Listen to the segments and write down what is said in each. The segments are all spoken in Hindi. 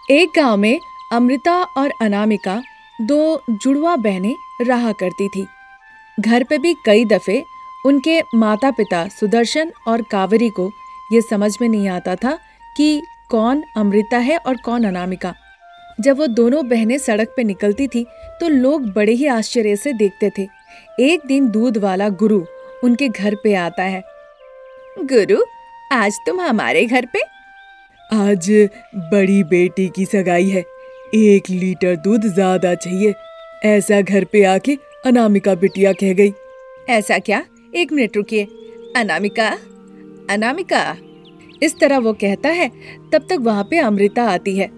एक गांव में अमृता और अनामिका दो जुड़वा बहनें रहा करती थी। घर पे भी कई दफे उनके माता पिता सुदर्शन और कावेरी को ये समझ में नहीं आता था कि कौन अमृता है और कौन अनामिका। जब वो दोनों बहनें सड़क पे निकलती थी तो लोग बड़े ही आश्चर्य से देखते थे। एक दिन दूध वाला गुरु उनके घर पे आता है। गुरु, आज तुम हमारे घर पे? आज बड़ी बेटी की सगाई है, 1 लीटर दूध ज्यादा चाहिए, ऐसा घर पे आके अनामिका बिटिया कह गई। ऐसा क्या? 1 मिनट रुकिए। अनामिका, अनामिका, इस तरह वो कहता है। तब तक वहाँ पे अमृता आती है।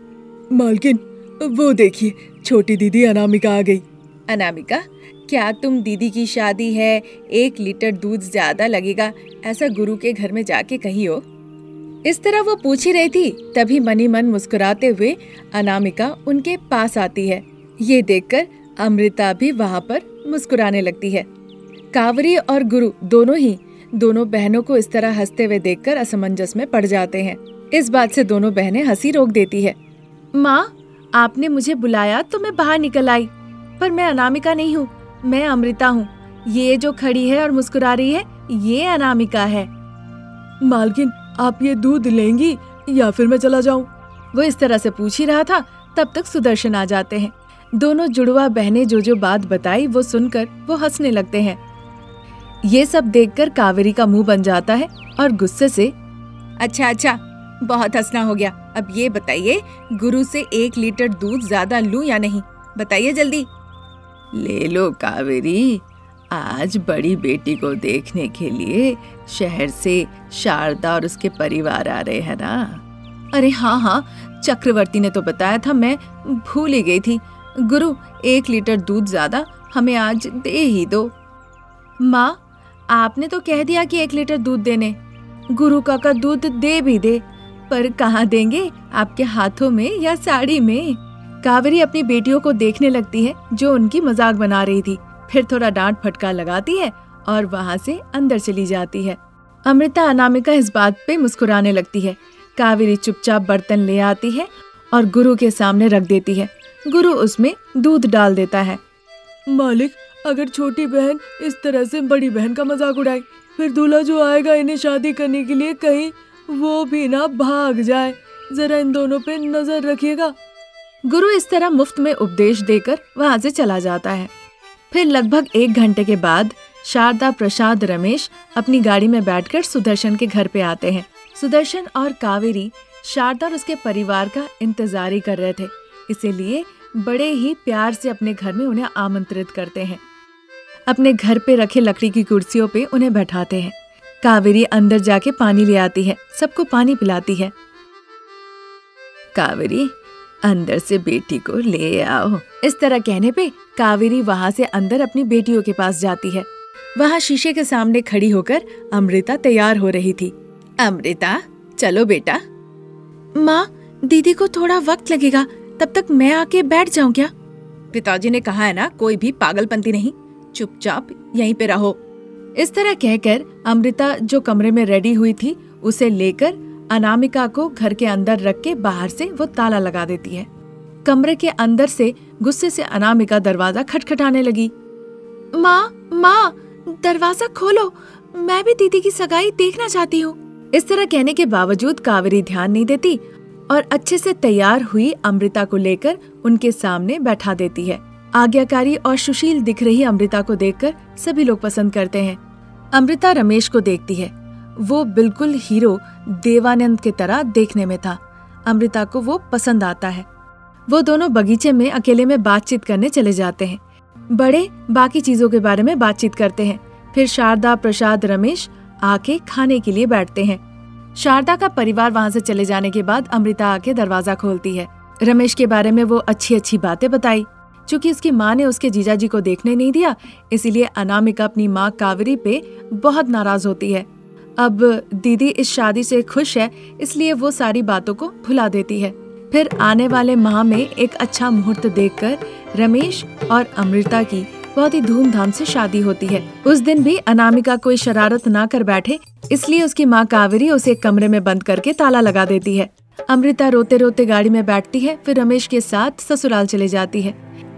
मालकिन, वो देखिए, छोटी दीदी अनामिका आ गई। अनामिका, क्या तुम दीदी की शादी है, 1 लीटर दूध ज्यादा लगेगा, ऐसा गुरु के घर में जाके कही हो? इस तरह वो पूछ ही रही थी, तभी मनी मन मुस्कुराते हुए अनामिका उनके पास आती है। ये देखकर अमृता भी वहाँ पर मुस्कुराने लगती है। कावेरी और गुरु दोनों बहनों को इस तरह हंसते हुए देखकर असमंजस में पड़ जाते हैं। इस बात से दोनों बहनें हंसी रोक देती है। माँ, आपने मुझे बुलाया तो मैं बाहर निकल आई, पर मैं अनामिका नहीं हूँ, मैं अमृता हूँ। ये जो खड़ी है और मुस्कुरा रही है, ये अनामिका है। मालकिन, आप ये दूध लेंगी या फिर मैं चला जाऊं? वो इस तरह से पूछ ही रहा था, तब तक सुदर्शन आ जाते हैं। दोनों जुड़वा बहनें जो बात बताई वो सुनकर वो हंसने लगते हैं। ये सब देखकर कावेरी का मुंह बन जाता है और गुस्से से, अच्छा, बहुत हंसना हो गया। अब ये बताइए, गुरु से 1 लीटर दूध ज्यादा लूं या नहीं? बताइए जल्दी। ले लो कावेरी, आज बड़ी बेटी को देखने के लिए शहर से शारदा और उसके परिवार आ रहे हैं ना? अरे हाँ, चक्रवर्ती ने तो बताया था, मैं भूल ही गई थी। गुरु, 1 लीटर दूध ज्यादा हमें आज दे ही दो। माँ, आपने तो कह दिया कि 1 लीटर दूध देने। गुरु काका दूध दे भी दे, पर कहाँ देंगे, आपके हाथों में या साड़ी में? कावेरी अपनी बेटियों को देखने लगती है जो उनकी मजाक बना रही थी। फिर थोड़ा डांट फटकार लगाती है और वहाँ से अंदर चली जाती है। अमृता अनामिका इस बात पे मुस्कुराने लगती है। कावेरी चुपचाप बर्तन ले आती है और गुरु के सामने रख देती है। गुरु उसमें दूध डाल देता है। मालिक, अगर छोटी बहन इस तरह से बड़ी बहन का मजाक उड़ाए, फिर दूल्हा जो आएगा इन्हें शादी करने के लिए, कहीं वो भी ना भाग जाए, जरा इन दोनों पे नजर रखिएगा। गुरु इस तरह मुफ्त में उपदेश देकर वहाँ से चला जाता है। फिर लगभग 1 घंटे के बाद शारदा, प्रसाद, रमेश अपनी गाड़ी में बैठकर सुदर्शन के घर पे आते हैं। सुदर्शन और कावेरी शारदा और उसके परिवार का इंतजार ही कर रहे थे, इसीलिए बड़े ही प्यार से अपने घर में उन्हें आमंत्रित करते हैं। अपने घर पे रखे लकड़ी की कुर्सियों पे उन्हें बैठाते हैं। कावेरी अंदर जाके पानी ले आती है, सबको पानी पिलाती है। कावेरी, अंदर से बेटी को ले आओ। इस तरह कहने पे कावेरी वहाँ से अंदर अपनी बेटियों के पास जाती है। वहाँ शीशे के सामने खड़ी होकर अमृता तैयार हो रही थी। अमृता, चलो बेटा। माँ, दीदी को थोड़ा वक्त लगेगा, तब तक मैं आके बैठ जाऊँ क्या? पिताजी ने कहा है ना, कोई भी पागलपंती नहीं, चुपचाप यहीं पे रहो। इस तरह कहकर अमृता जो कमरे में रेडी हुई थी उसे लेकर अनामिका को घर के अंदर रख के बाहर से वो ताला लगा देती है। कमरे के अंदर से गुस्से से अनामिका दरवाजा खटखटाने लगी। माँ, दरवाजा खोलो, मैं भी दीदी की सगाई देखना चाहती हूँ। इस तरह कहने के बावजूद कावेरी ध्यान नहीं देती और अच्छे से तैयार हुई अमृता को लेकर उनके सामने बैठा देती है। आज्ञाकारी और सुशील दिख रही अमृता को देखकर सभी लोग पसंद करते हैं। अमृता रमेश को देखती है, वो बिल्कुल हीरो देवानंद की तरह देखने में था। अमृता को वो पसंद आता है। वो दोनों बगीचे में अकेले में बातचीत करने चले जाते हैं। बड़े बाकी चीजों के बारे में बातचीत करते हैं। फिर शारदा, प्रसाद, रमेश आके खाने के लिए बैठते हैं। शारदा का परिवार वहाँ से चले जाने के बाद अमृता आके दरवाजा खोलती है। रमेश के बारे में वो अच्छी बातें बताई। चूँकि उसकी माँ ने उसके जीजाजी को देखने नहीं दिया, इसीलिए अनामिका अपनी माँ कावेरी पे बहुत नाराज होती है। अब दीदी इस शादी से खुश है, इसलिए वो सारी बातों को भुला देती है। फिर आने वाले माह में एक अच्छा मुहूर्त देखकर रमेश और अमृता की बहुत ही धूमधाम से शादी होती है। उस दिन भी अनामिका कोई शरारत ना कर बैठे, इसलिए उसकी माँ कावेरी उसे एक कमरे में बंद करके ताला लगा देती है। अमृता रोते रोते गाड़ी में बैठती है, फिर रमेश के साथ ससुराल चले जाती है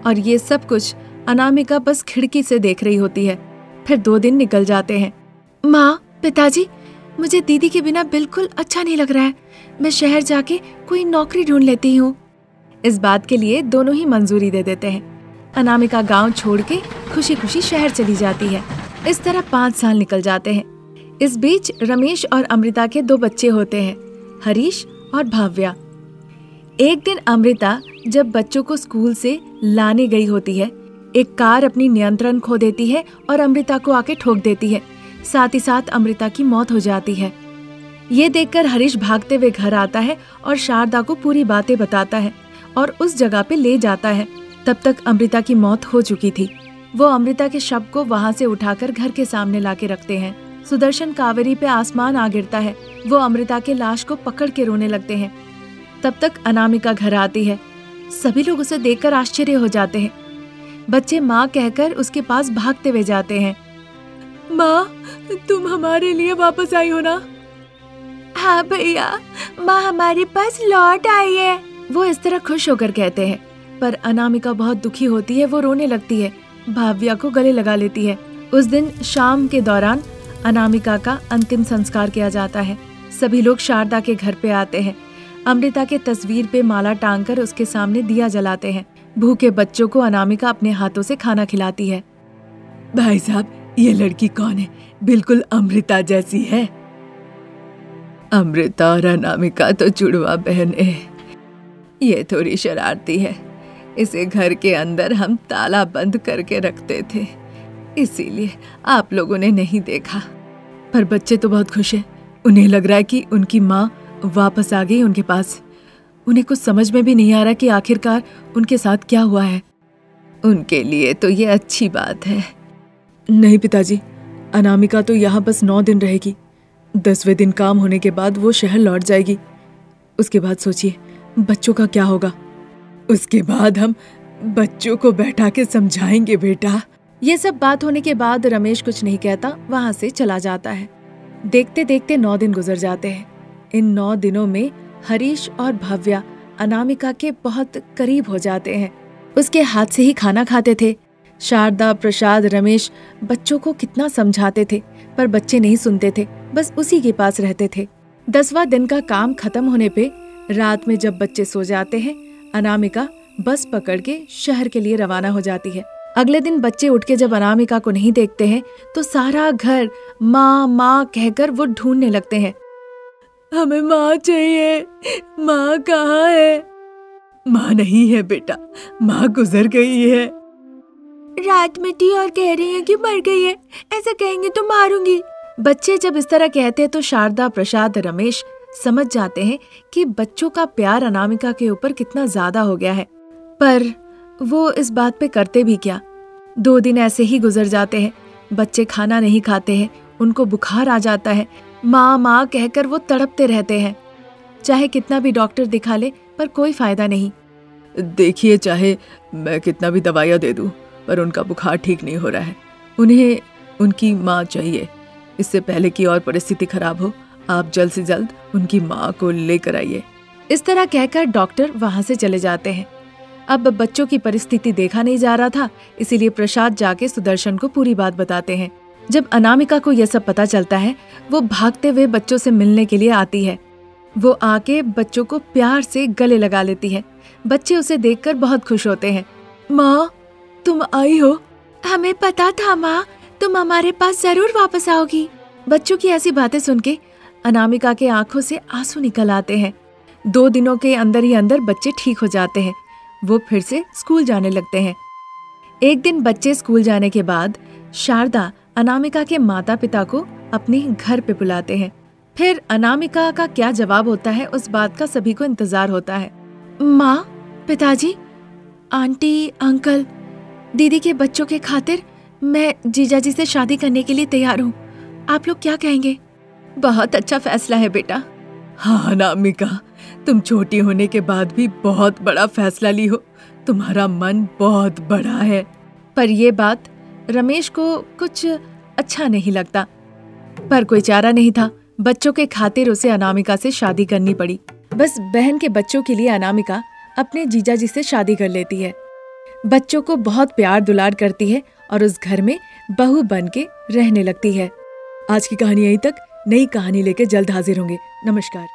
और ये सब कुछ अनामिका बस खिड़की से देख रही होती है। फिर 2 दिन निकल जाते हैं। माँ, पिताजी, मुझे दीदी के बिना बिल्कुल अच्छा नहीं लग रहा है। मैं शहर जाके कोई नौकरी ढूंढ लेती हूँ। इस बात के लिए दोनों ही मंजूरी दे देते हैं। अनामिका गांव छोड़ के खुशी खुशी शहर चली जाती है। इस तरह 5 साल निकल जाते हैं। इस बीच रमेश और अमृता के 2 बच्चे होते हैं, हरीश और भाव्या। एक दिन अमृता जब बच्चों को स्कूल से लाने गई होती है, एक कार अपनी नियंत्रण खो देती है और अमृता को आके ठोक देती है। साथ ही साथ अमृता की मौत हो जाती है। ये देखकर हरीश भागते हुए घर आता है और शारदा को पूरी बातें बताता है और उस जगह पे ले जाता है। तब तक अमृता की मौत हो चुकी थी। वो अमृता के शव को वहां से उठाकर घर के सामने लाके रखते हैं। सुदर्शन कावेरी पे आसमान आ गिरता है। वो अमृता के लाश को पकड़ के रोने लगते हैं। तब तक अनामिका घर आती है। सभी लोग उसे देखकर आश्चर्य हो जाते हैं। बच्चे माँ कहकर उसके पास भागते हुए जाते हैं। माँ, तुम हमारे लिए वापस आई हो ना? हाँ भैया, माँ हमारे पास लौट आई है। वो इस तरह खुश होकर कहते हैं, पर अनामिका बहुत दुखी होती है। वो रोने लगती है, भाव्या को गले लगा लेती है। उस दिन शाम के दौरान अनामिका का अंतिम संस्कार किया जाता है। सभी लोग शारदा के घर पे आते हैं। अमृता के तस्वीर पे माला टांगकर उसके सामने दिया जलाते हैं। भूखे बच्चों को अनामिका अपने हाथों से खाना खिलाती है। भाई साहब, ये लड़की कौन है? बिल्कुल अमृता जैसी है। अमृता और अनामिका तो जुड़वा बहन है। ये थोड़ी शरारती है। इसे घर के अंदर हम ताला बंद करके रखते थे, इसीलिए आप लोगों ने नहीं देखा। पर बच्चे तो बहुत खुश हैं। उन्हें लग रहा है कि उनकी माँ वापस आ गई उनके पास। उन्हें कुछ समझ में भी नहीं आ रहा कि आखिरकार उनके साथ क्या हुआ है। उनके लिए तो ये अच्छी बात है। नहीं पिताजी, अनामिका तो यहाँ बस 9 दिन रहेगी। 10वें दिन काम होने के बाद वो शहर लौट जाएगी। उसके बाद सोचिए बच्चों का क्या होगा। उसके बाद हम बच्चों को बैठा के समझाएंगे बेटा। ये सब बात होने के बाद रमेश कुछ नहीं कहता, वहां से चला जाता है। देखते देखते 9 दिन गुजर जाते हैं। इन 9 दिनों में हरीश और भव्या अनामिका के बहुत करीब हो जाते हैं। उसके हाथ से ही खाना खाते थे। शारदा, प्रसाद, रमेश बच्चों को कितना समझाते थे, पर बच्चे नहीं सुनते थे, बस उसी के पास रहते थे। 10वां दिन का काम खत्म होने पे रात में जब बच्चे सो जाते हैं, अनामिका बस पकड़ के शहर के लिए रवाना हो जाती है। अगले दिन बच्चे उठ के जब अनामिका को नहीं देखते हैं तो सारा घर माँ माँ कहकर वो ढूंढने लगते हैं। हमें माँ चाहिए। माँ कहाँ है? माँ नहीं है बेटा, माँ गुजर गई है। रात में थी और कह रही है कि मर गई है। ऐसा कहेंगे तो मारूंगी। बच्चे जब इस तरह कहते हैं तो शारदा, प्रसाद, रमेश समझ जाते हैं कि बच्चों का प्यार अनामिका के ऊपर कितना ज्यादा हो गया है, पर वो इस बात पे करते भी क्या। 2 दिन ऐसे ही गुजर जाते हैं। बच्चे खाना नहीं खाते हैं, उनको बुखार आ जाता है। माँ माँ कहकर वो तड़पते रहते हैं। चाहे कितना भी डॉक्टर दिखा ले, पर कोई फायदा नहीं। देखिए, चाहे मैं कितना भी दवाइयाँ दे दूँ, पर उनका बुखार ठीक नहीं हो रहा है। उन्हें उनकी माँ चाहिए। इससे पहले कि और परिस्थिति खराब हो, आप जल्द से जल्द उनकी माँ को लेकर आइए। इस तरह कहकर डॉक्टर वहां से चले जाते हैं। अब बच्चों की परिस्थिति देखा नहीं जा रहा था, इसीलिए प्रसाद जाके सुदर्शन को पूरी बात बताते हैं। जब अनामिका को यह सब पता चलता है, वो भागते हुए बच्चों से मिलने के लिए आती है। वो आके बच्चों को प्यार से गले लगा लेती है। बच्चे उसे देखकर बहुत खुश होते हैं। माँ, तुम आई हो? हमें पता था माँ, तुम हमारे पास जरूर वापस आओगी। बच्चों की ऐसी बातें सुन के अनामिका के आंखों से आंसू निकल आते हैं। 2 दिनों के अंदर ही अंदर बच्चे ठीक हो जाते हैं। वो फिर से स्कूल जाने लगते हैं। एक दिन बच्चे स्कूल जाने के बाद शारदा अनामिका के माता पिता को अपने घर पे बुलाते हैं। फिर अनामिका का क्या जवाब होता है, उस बात का सभी को इंतजार होता है। माँ, पिताजी, आंटी, अंकल, दीदी के बच्चों के खातिर मैं जीजाजी से शादी करने के लिए तैयार हूँ। आप लोग क्या कहेंगे? बहुत अच्छा फैसला है बेटा। हाँ अनामिका, तुम छोटी होने के बाद भी बहुत बड़ा फैसला ली हो। तुम्हारा मन बहुत बड़ा है। पर ये बात रमेश को कुछ अच्छा नहीं लगता, पर कोई चारा नहीं था। बच्चों के खातिर उसे अनामिका से शादी करनी पड़ी। बस बहन के बच्चों के लिए अनामिका अपने जीजाजी से शादी कर लेती है। बच्चों को बहुत प्यार दुलार करती है और उस घर में बहू बन के रहने लगती है। आज की कहानी यहीं तक। नई कहानी लेके जल्द हाजिर होंगे। नमस्कार।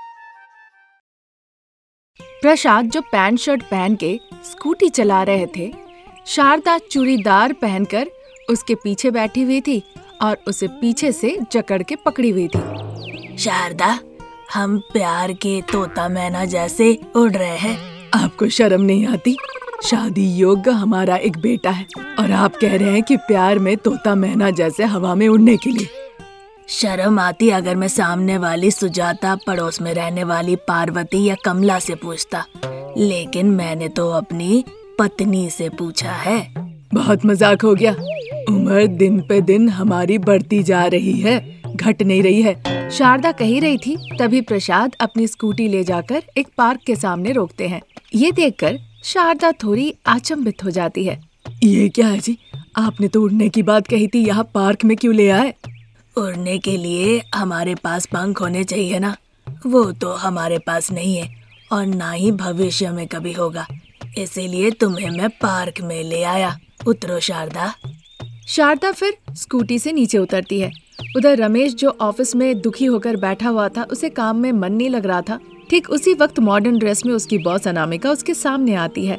प्रसाद जो पैंट शर्ट पहन के स्कूटी चला रहे थे, शारदा चूड़ीदार पहनकर उसके पीछे बैठी हुई थी और उसे पीछे से जकड़ के पकड़ी हुई थी। शारदा, हम प्यार के तोता मैना जैसे उड़ रहे हैं। आपको शर्म नहीं आती? शादी योग्य हमारा एक बेटा है और आप कह रहे हैं कि प्यार में तोता मैना जैसे हवा में उड़ने के लिए। शर्म आती अगर मैं सामने वाली सुजाता, पड़ोस में रहने वाली पार्वती या कमला से पूछता, लेकिन मैंने तो अपनी पत्नी से पूछा है। बहुत मजाक हो गया। उम्र दिन पे दिन हमारी बढ़ती जा रही है, घट नहीं रही है। शारदा कही रही थी, तभी प्रसाद अपनी स्कूटी ले जाकर एक पार्क के सामने रोकते हैं। ये देखकर शारदा थोड़ी अचंभित हो जाती है। ये क्या है जी? आपने तो उड़ने की बात कही थी, यहाँ पार्क में क्यों ले आए? उड़ने के लिए हमारे पास पंख होने चाहिए ना। वो तो हमारे पास नहीं है और ना ही भविष्य में कभी होगा, इसीलिए तुम्हें मैं पार्क में ले आया। उतरो शारदा। शारदा फिर स्कूटी से नीचे उतरती है। उधर रमेश जो ऑफिस में दुखी होकर बैठा हुआ था, उसे काम में मन नहीं लग रहा था। ठीक उसी वक्त मॉडर्न ड्रेस में उसकी बॉस अनामिका उसके सामने आती है।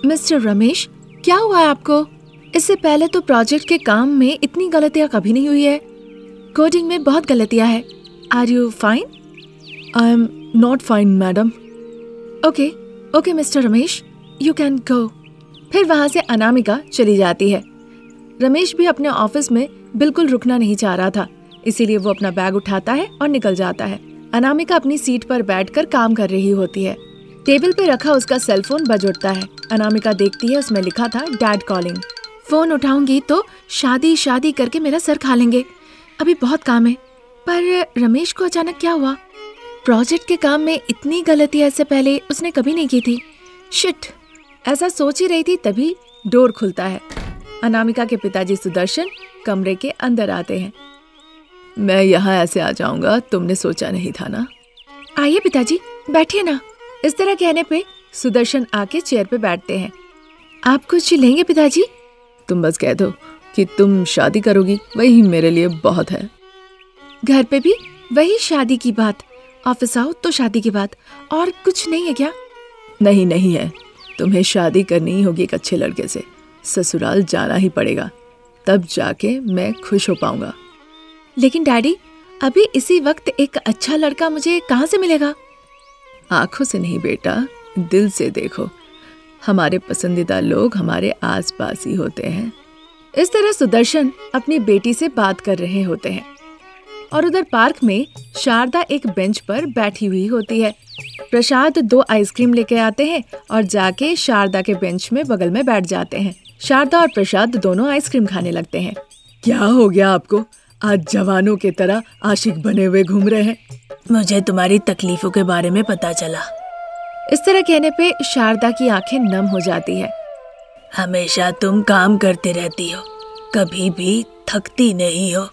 मिस्टर रमेश, क्या हुआ है आपको? इससे पहले तो प्रोजेक्ट के काम में इतनी गलतियाँ कभी नहीं हुई है। कोडिंग में बहुत गलतियाँ है। Are you fine? I am not fine madam. Okay mister Ramesh, you can go. फिर वहाँ से अनामिका चली जाती है। रमेश भी अपने ऑफिस में बिल्कुल रुकना नहीं चाह रहा था, इसीलिए वो अपना बैग उठाता है और निकल जाता है। अनामिका अपनी सीट पर बैठकर काम कर रही होती है। टेबल पे रखा उसका सेलफोन बज उठता है। अनामिका देखती है, उसमें लिखा था डैड कॉलिंग। फोन उठाऊंगी तो शादी करके मेरा सर खा लेंगे। अभी बहुत काम है। पर रमेश को अचानक क्या हुआ? प्रोजेक्ट के काम में इतनी गलती ऐसे पहले उसने कभी नहीं की थी। शिट, ऐसा सोच ही रही थी, तभी डोर खुलता है। अनामिका के पिताजी सुदर्शन कमरे के अंदर आते हैं। मैं यहाँ ऐसे आ जाऊंगा, तुमने सोचा नहीं था ना? आइए पिताजी, बैठिए ना। इस तरह कहने पे सुदर्शन आके चेयर पे बैठते हैं। आप कुछ लेंगे पिताजी? तुम बस कह दो कि तुम शादी करोगी, वही मेरे लिए बहुत है। घर पे भी वही शादी की बात, ऑफिस आओ तो शादी की बात, और कुछ नहीं है क्या? नहीं है, तुम्हें शादी करनी ही होगी एक अच्छे लड़के से। ससुराल जाना ही पड़ेगा, तब जाके मैं खुश हो पाऊंगा। लेकिन डैडी, अभी इसी वक्त एक अच्छा लड़का मुझे कहाँ से मिलेगा? आंखों से नहीं बेटा, दिल से देखो। हमारे पसंदीदा लोग हमारे आसपास ही होते हैं। इस तरह सुदर्शन अपनी बेटी से बात कर रहे होते हैं और उधर पार्क में शारदा एक बेंच पर बैठी हुई होती है। प्रसाद 2 आइसक्रीम लेके आते हैं और जाके शारदा के बेंच में बगल में बैठ जाते हैं। शारदा और प्रसाद दोनों आइसक्रीम खाने लगते हैं। क्या हो गया आपको? आज जवानों की तरह आशिक बने हुए घूम रहे हैं। मुझे तुम्हारी तकलीफों के बारे में पता चला। इस तरह कहने पे शारदा की आंखें नम हो जाती है। हमेशा तुम काम करती रहती हो, कभी भी थकती नहीं हो।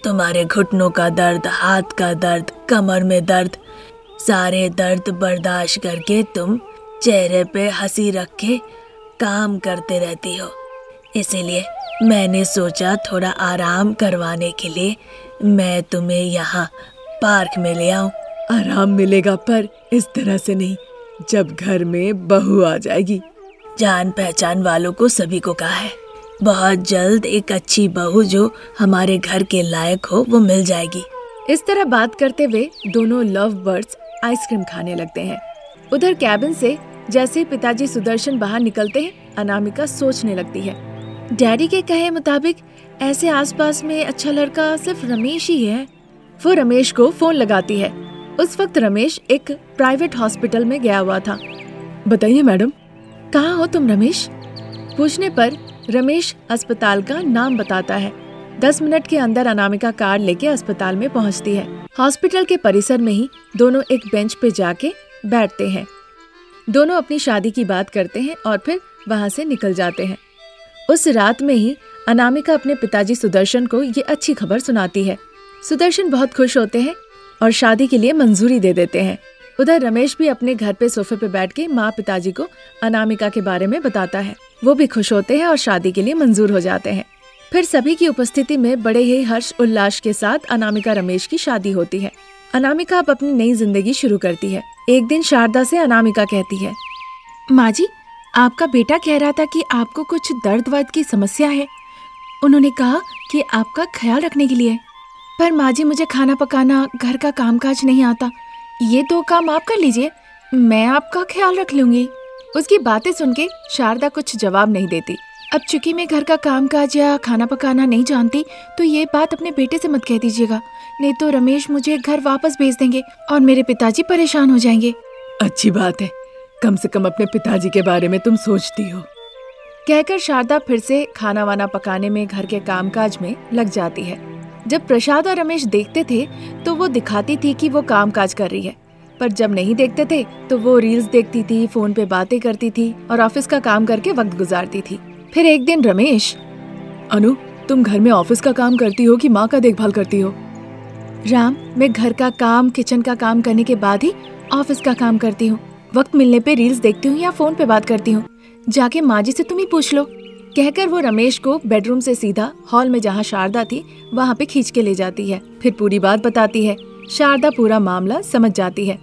तुम्हारे घुटनों का दर्द, हाथ का दर्द, कमर में दर्द, सारे दर्द बर्दाश्त करके तुम चेहरे पे हंसी रख के काम करते रहती हो। इसीलिए मैंने सोचा थोड़ा आराम करवाने के लिए मैं तुम्हें यहाँ पार्क में ले आऊं। आराम मिलेगा, पर इस तरह से नहीं, जब घर में बहू आ जाएगी। जान पहचान वालों को सभी को कहा है, बहुत जल्द एक अच्छी बहू जो हमारे घर के लायक हो वो मिल जाएगी। इस तरह बात करते हुए दोनों लव बर्ड्स आइसक्रीम खाने लगते हैं। उधर कैबिन से जैसे ही पिताजी सुदर्शन बाहर निकलते हैं, अनामिका सोचने लगती है, डैडी के कहे मुताबिक ऐसे आसपास में अच्छा लड़का सिर्फ रमेश ही है। वो रमेश को फोन लगाती है। उस वक्त रमेश एक प्राइवेट हॉस्पिटल में गया हुआ था। बताइए मैडम। कहाँ हो तुम रमेश? पूछने पर रमेश अस्पताल का नाम बताता है। 10 मिनट के अंदर अनामिका कार लेके अस्पताल में पहुंचती है। हॉस्पिटल के परिसर में ही दोनों एक बेंच पे जाके बैठते हैं। दोनों अपनी शादी की बात करते हैं और फिर वहां से निकल जाते हैं। उस रात में ही अनामिका अपने पिताजी सुदर्शन को ये अच्छी खबर सुनाती है। सुदर्शन बहुत खुश होते हैं और शादी के लिए मंजूरी दे देते हैं। उधर रमेश भी अपने घर पे सोफे पे बैठ के माँ पिताजी को अनामिका के बारे में बताता है। वो भी खुश होते हैं और शादी के लिए मंजूर हो जाते हैं। फिर सभी की उपस्थिति में बड़े ही हर्ष उल्लास के साथ अनामिका रमेश की शादी होती है। अनामिका अब अपनी नई जिंदगी शुरू करती है। एक दिन शारदा से अनामिका कहती है, माँ जी, आपका बेटा कह रहा था कि आपको कुछ दर्द वर्द की समस्या है। उन्होंने कहा कि आपका ख्याल रखने के लिए। पर माँ जी, मुझे खाना पकाना, घर का कामकाज नहीं आता। ये 2 काम आप कर लीजिए, मैं आपका ख्याल रख लूंगी। उसकी बातें सुन के शारदा कुछ जवाब नहीं देती। अब चूंकि मैं घर का कामकाज या खाना पकाना नहीं जानती, तो ये बात अपने बेटे से मत कह दीजिएगा, नहीं तो रमेश मुझे घर वापस भेज देंगे और मेरे पिताजी परेशान हो जाएंगे। अच्छी बात है, कम से कम अपने पिताजी के बारे में तुम सोचती हो। कहकर शारदा फिर से खाना वाना पकाने में, घर के कामकाज में लग जाती है। जब प्रसाद और रमेश देखते थे तो वो दिखाती थी कि वो कामकाज कर रही है, पर जब नहीं देखते थे तो वो रील्स देखती थी, फोन पे बातें करती थी और ऑफिस का काम करके वक्त गुजारती थी। फिर एक दिन रमेश, अनु, तुम घर में ऑफिस का काम करती हो कि माँ का देखभाल करती हो? राम, मैं घर का काम, किचन का काम करने के बाद ही ऑफिस का काम करती हूँ। वक्त मिलने पे रील्स देखती हूँ या फोन पे बात करती हूँ। जाके माँ जी से तुम ही पूछ लो। कहकर वो रमेश को बेडरूम से सीधा हॉल में जहाँ शारदा थी वहाँ पे खींच के ले जाती है। फिर पूरी बात बताती है। शारदा पूरा मामला समझ जाती है।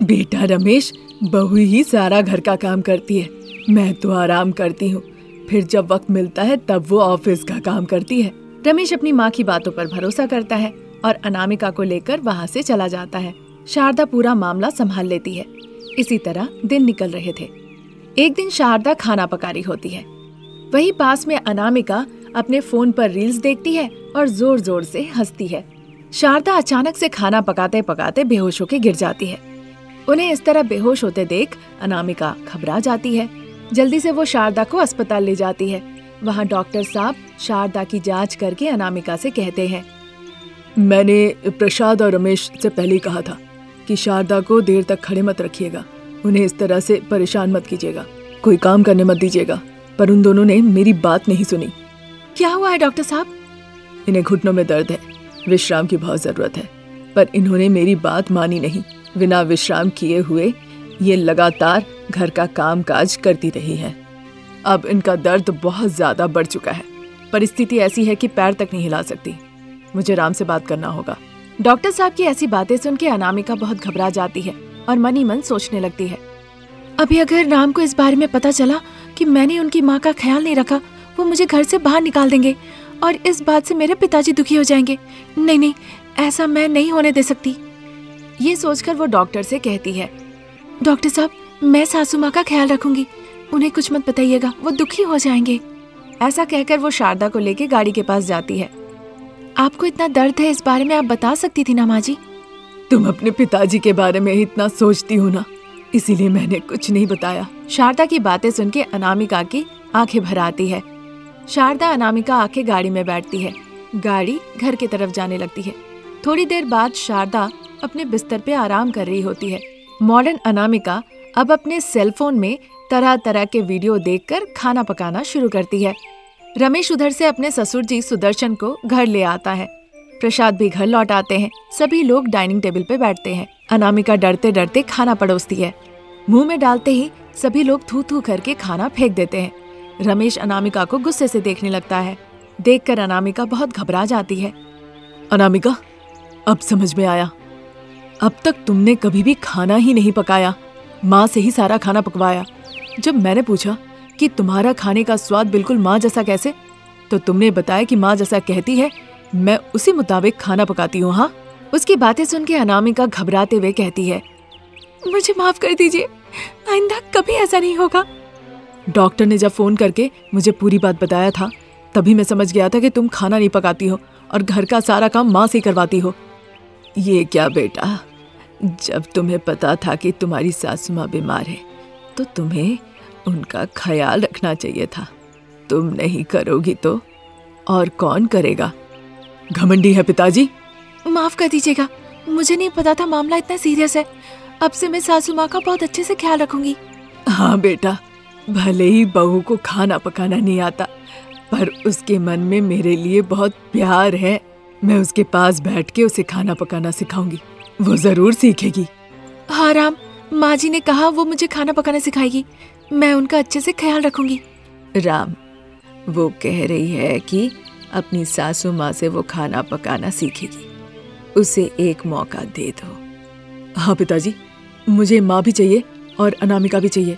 बेटा रमेश, बहू ही सारा घर का काम करती है, मैं तो आराम करती हूँ। फिर जब वक्त मिलता है तब वो ऑफिस का काम करती है। रमेश अपनी माँ की बातों पर भरोसा करता है और अनामिका को लेकर वहाँ से चला जाता है। शारदा पूरा मामला संभाल लेती है। इसी तरह दिन निकल रहे थे। एक दिन शारदा खाना पका रही होती है। वहीं पास में अनामिका अपने फोन पर रील्स देखती है और जोर जोर से हंसती है। शारदा अचानक से खाना पकाते पकाते बेहोश होकर गिर जाती है। उन्हें इस तरह बेहोश होते देख अनामिका घबरा जाती है। जल्दी से वो शारदा को अस्पताल ले जाती है। वहाँ डॉक्टर साहब शारदा की जांच करके अनामिका से कहते हैं, मैंने प्रसाद और रमेश से पहले कहा था कि शारदा को देर तक खड़े मत रखिएगा, उन्हें इस तरह से परेशान मत कीजिएगा, कोई काम करने मत दीजिएगा। पर उन दोनों ने मेरी बात नहीं सुनी। क्या हुआ है डॉक्टर साहब? इन्हें घुटनों में दर्द है, विश्राम की बहुत जरूरत है, पर इन्होंने मेरी बात मानी नहीं। बिना विश्राम किए हुए ये लगातार घर का कामकाज करती रही है। अब इनका दर्द बहुत ज्यादा बढ़ चुका है। परिस्थिति ऐसी है कि पैर तक नहीं हिला सकती। मुझे राम से बात करना होगा। डॉक्टर साहब की ऐसी बातें सुन के अनामिका बहुत घबरा जाती है और मन ही मन सोचने लगती है, अभी अगर राम को इस बारे में पता चला कि मैंने उनकी माँ का ख्याल नहीं रखा, वो मुझे घर से बाहर निकाल देंगे और इस बात से मेरे पिताजी दुखी हो जाएंगे। नहीं नहीं, ऐसा मैं नहीं होने दे सकती। ये सोचकर वो डॉक्टर से कहती है, डॉक्टर साहब, मैं सासू माँ का ख्याल रखूंगी, उन्हें कुछ मत बताइएगा, वो दुखी हो जाएंगे। ऐसा कहकर वो शारदा को लेके गाड़ी के पास जाती है। आपको इतना दर्द है, इस बारे में आप बता सकती थी ना माँ जी। तुम अपने पिताजी के बारे में ही इतना सोचती हो ना, इसीलिए मैंने कुछ नहीं बताया। शारदा की बातें सुन के अनामिका की आंखें भर आती है। शारदा अनामिका आके गाड़ी में बैठती है। गाड़ी घर की तरफ जाने लगती है। थोड़ी देर बाद शारदा अपने बिस्तर पे आराम कर रही होती है। मॉडर्न अनामिका अब अपने सेलफोन में तरह तरह के वीडियो देखकर खाना पकाना शुरू करती है। रमेश उधर से अपने ससुर जी सुदर्शन को घर ले आता है। प्रसाद भी घर लौट आते हैं। सभी लोग डाइनिंग टेबल पे बैठते हैं। अनामिका डरते डरते खाना परोसती है। मुंह में डालते ही सभी लोग थू थू करके खाना फेंक देते हैं। रमेश अनामिका को गुस्से से देखने लगता है। देखकर अनामिका बहुत घबरा जाती है। अनामिका, अब समझ में आया, अब तक तुमने कभी भी खाना ही नहीं पकाया, माँ से ही सारा खाना पकवाया। जब मैंने पूछा कि तुम्हारा खाने का स्वाद बिल्कुल माँ जैसा कैसे, तो तुमने बताया कि माँ जैसा कहती है, मैं उसी मुताबिक खाना पकाती हूँ। हाँ। उसकी बातें सुन के अनामिका घबराते हुए कहती है, मुझे माफ कर दीजिए, आइंदा कभी ऐसा नहीं होगा। डॉक्टर ने जब फोन करके मुझे पूरी बात बताया था, तभी मैं समझ गया था कि तुम खाना नहीं पकाती हो और घर का सारा काम माँ से करवाती हो। ये क्या बेटा, जब तुम्हें पता था कि तुम्हारी सासू माँ बीमार है तो तुम्हें उनका ख्याल रखना चाहिए था। तुम नहीं करोगी तो और कौन करेगा? घमंडी है पिताजी। माफ कर दीजिएगा, मुझे नहीं पता था मामला इतना सीरियस है। अब से मैं सासू माँ का बहुत अच्छे से ख्याल रखूंगी। हाँ बेटा, भले ही बहू को खाना पकाना नहीं आता, पर उसके मन में मेरे लिए बहुत प्यार है। मैं उसके पास बैठ के उसे खाना पकाना सिखाऊंगी, वो जरूर सीखेगी। हाँ राम, माँ जी ने कहा वो मुझे खाना पकाना सिखाएगी। मैं उनका अच्छे से ख्याल रखूंगी। राम, वो कह रही है कि अपनी सासू माँ से वो खाना पकाना सीखेगी। उसे एक मौका दे दो। हाँ पिताजी, मुझे माँ भी चाहिए और अनामिका भी चाहिए,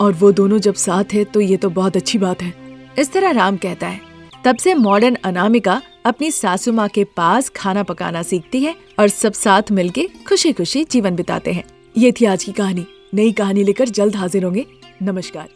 और वो दोनों जब साथ है तो ये तो बहुत अच्छी बात है। इस तरह राम कहता है। तब से मॉडर्न अनामिका अपनी सासू माँ के पास खाना पकाना सीखती है और सब साथ मिलके खुशी खुशी जीवन बिताते हैं। ये थी आज की कहानी। नई कहानी लेकर जल्द हाजिर होंगे। नमस्कार।